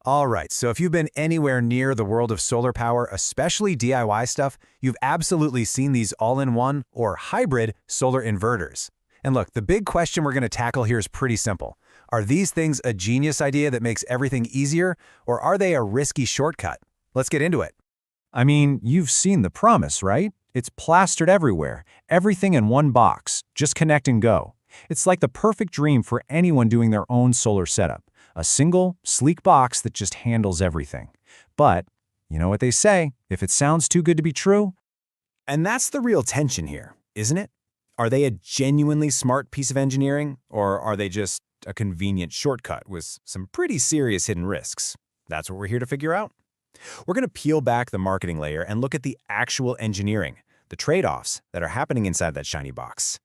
All right, so if you've been anywhere near the world of solar power, especially DIY stuff, you've absolutely seen these all-in-one or hybrid solar inverters. And look, the big question we're going to tackle here is pretty simple. Are these things a genius idea that makes everything easier, or are they a risky shortcut? Let's get into it. I mean, you've seen the promise, right? It's plastered everywhere, everything in one box, just connect and go. It's like the perfect dream for anyone doing their own solar setup. A single, sleek box that just handles everything. But, you know what they say, if it sounds too good to be true. And that's the real tension here, isn't it? Are they a genuinely smart piece of engineering, or are they just a convenient shortcut with some pretty serious hidden risks? That's what we're here to figure out. We're going to peel back the marketing layer and look at the actual engineering, the trade-offs that are happening inside that shiny box.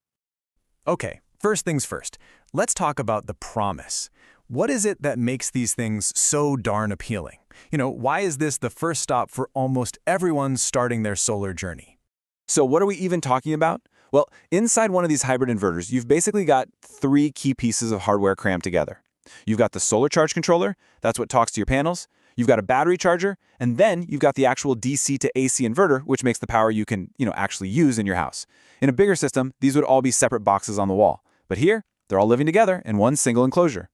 Okay, first things first, let's talk about the promise. What is it that makes these things so darn appealing? Why is this the first stop for almost everyone starting their solar journey? So what are we even talking about? Well, inside one of these hybrid inverters, you've basically got three key pieces of hardware crammed together. You've got the solar charge controller, that's what talks to your panels. You've got a battery charger, and then you've got the actual DC to AC inverter, which makes the power you can, actually use in your house. In a bigger system, these would all be separate boxes on the wall. But here, they're all living together in one single enclosure.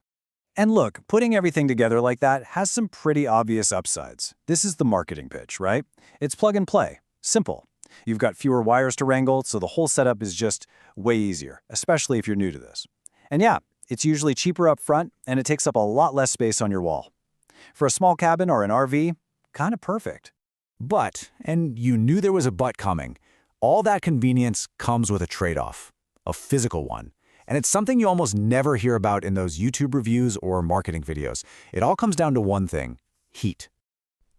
And look, putting everything together like that has some pretty obvious upsides. This is the marketing pitch, right? It's plug and play. Simple. You've got fewer wires to wrangle, so the whole setup is just way easier, especially if you're new to this. And yeah, it's usually cheaper up front, and it takes up a lot less space on your wall. For a small cabin or an RV, kind of perfect. But, and you knew there was a but coming, all that convenience comes with a trade-off, a physical one. And it's something you almost never hear about in those YouTube reviews or marketing videos. It all comes down to one thing: heat.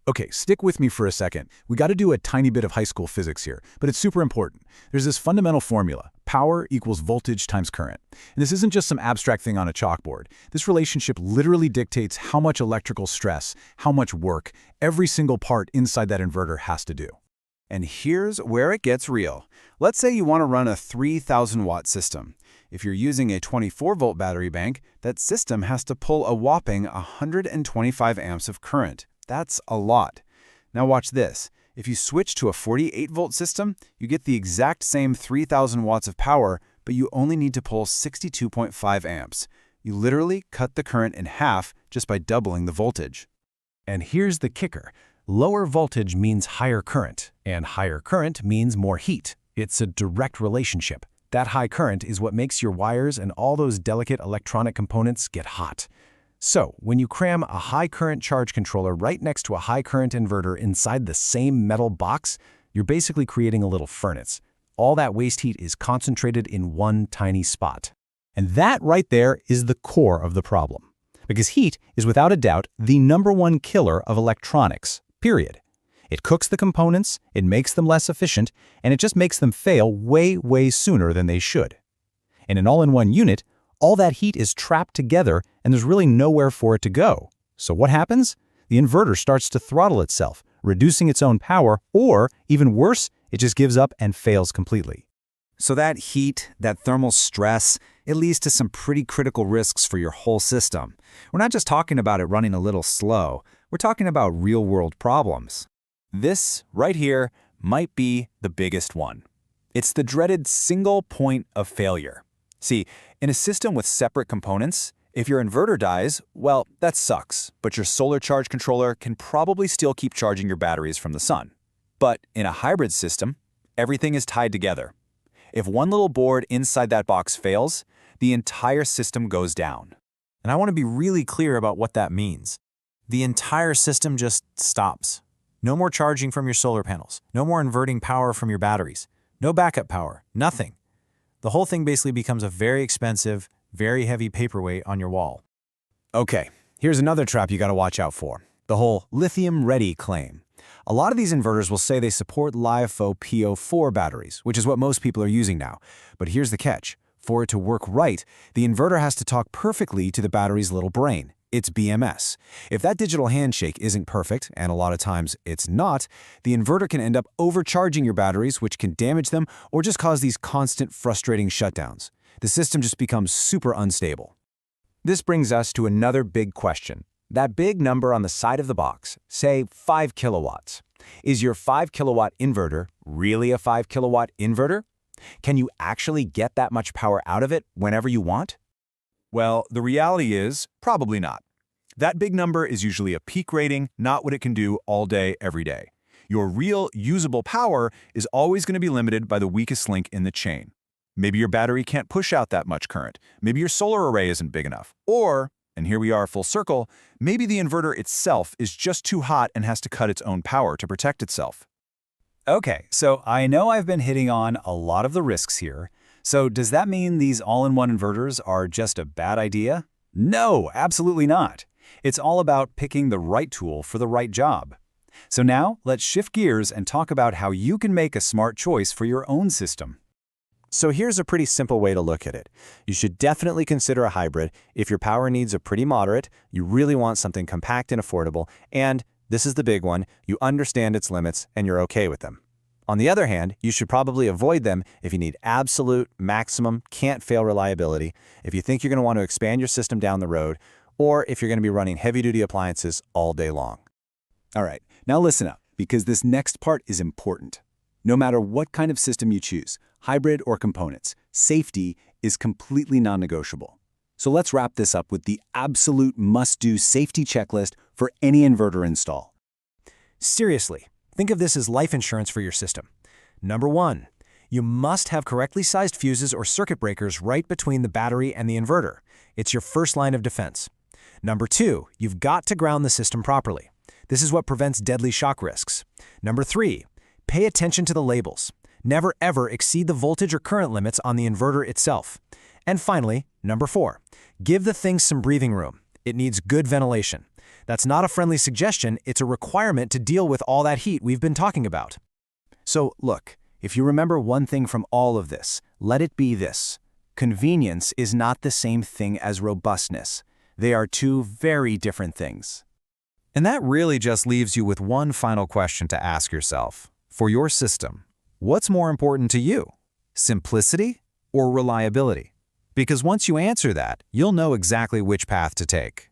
Okay, stick with me for a second. We got to do a tiny bit of high school physics here, but it's super important. There's this fundamental formula: power equals voltage times current. And this isn't just some abstract thing on a chalkboard. This relationship literally dictates how much electrical stress, how much work, every single part inside that inverter has to do. And here's where it gets real. Let's say you want to run a 3,000-watt system. If you're using a 24-volt battery bank, that system has to pull a whopping 125 amps of current. That's a lot. Now watch this. If you switch to a 48-volt system, you get the exact same 3,000 watts of power, but you only need to pull 62.5 amps. You literally cut the current in half just by doubling the voltage. And here's the kicker. Lower voltage means higher current, and higher current means more heat. It's a direct relationship. That high current is what makes your wires and all those delicate electronic components get hot. So, when you cram a high current charge controller right next to a high current inverter inside the same metal box, you're basically creating a little furnace. All that waste heat is concentrated in one tiny spot. And that right there is the core of the problem. Because heat is without a doubt the #1 killer of electronics, period. It cooks the components, it makes them less efficient, and it just makes them fail way, way sooner than they should. In an all-in-one unit, all that heat is trapped together and there's really nowhere for it to go. So what happens? The inverter starts to throttle itself, reducing its own power, or, even worse, it just gives up and fails completely. So that heat, that thermal stress, it leads to some pretty critical risks for your whole system. We're not just talking about it running a little slow, we're talking about real-world problems. This, right here, might be the biggest one. It's the dreaded single point of failure. See, in a system with separate components, if your inverter dies, well, that sucks, but your solar charge controller can probably still keep charging your batteries from the sun. But in a hybrid system, everything is tied together. If one little board inside that box fails, the entire system goes down. And I want to be really clear about what that means. The entire system just stops. No more charging from your solar panels. No more inverting power from your batteries. No backup power. Nothing. The whole thing basically becomes a very expensive, very heavy paperweight on your wall. Okay, here's another trap you got to watch out for. The whole lithium-ready claim. A lot of these inverters will say they support LiFePO PO4 batteries, which is what most people are using now. But here's the catch. For it to work right, the inverter has to talk perfectly to the battery's little brain. It's BMS. If that digital handshake isn't perfect, and a lot of times it's not, the inverter can end up overcharging your batteries, which can damage them or just cause these constant frustrating shutdowns. The system just becomes super unstable. This brings us to another big question. That big number on the side of the box, say 5 kilowatts. Is your 5 kilowatt inverter really a 5 kilowatt inverter? Can you actually get that much power out of it whenever you want? Well, the reality is, probably not. That big number is usually a peak rating, not what it can do all day, every day. Your real, usable power is always going to be limited by the weakest link in the chain. Maybe your battery can't push out that much current. Maybe your solar array isn't big enough. Or, and here we are full circle, maybe the inverter itself is just too hot and has to cut its own power to protect itself. Okay, so I know I've been hitting on a lot of the risks here. So does that mean these all-in-one inverters are just a bad idea? No, absolutely not. It's all about picking the right tool for the right job. So now, let's shift gears and talk about how you can make a smart choice for your own system. So here's a pretty simple way to look at it. You should definitely consider a hybrid if your power needs are pretty moderate, you really want something compact and affordable, and, this is the big one, you understand its limits and you're okay with them. On the other hand, you should probably avoid them if you need absolute, maximum, can't-fail reliability, if you think you're going to want to expand your system down the road, or if you're going to be running heavy-duty appliances all day long. All right, now listen up, because this next part is important. No matter what kind of system you choose, hybrid or components, safety is completely non-negotiable. So let's wrap this up with the absolute must-do safety checklist for any inverter install. Seriously, think of this as life insurance for your system. Number 1, you must have correctly sized fuses or circuit breakers right between the battery and the inverter. It's your first line of defense. Number 2, you've got to ground the system properly. This is what prevents deadly shock risks. Number 3, pay attention to the labels. Never ever exceed the voltage or current limits on the inverter itself. And finally, number 4, give the thing some breathing room. It needs good ventilation. That's not a friendly suggestion, it's a requirement to deal with all that heat we've been talking about. So look, if you remember one thing from all of this, let it be this. Convenience is not the same thing as robustness. They are two very different things. And that really just leaves you with one final question to ask yourself. For your system, what's more important to you? Simplicity or reliability? Because once you answer that, you'll know exactly which path to take.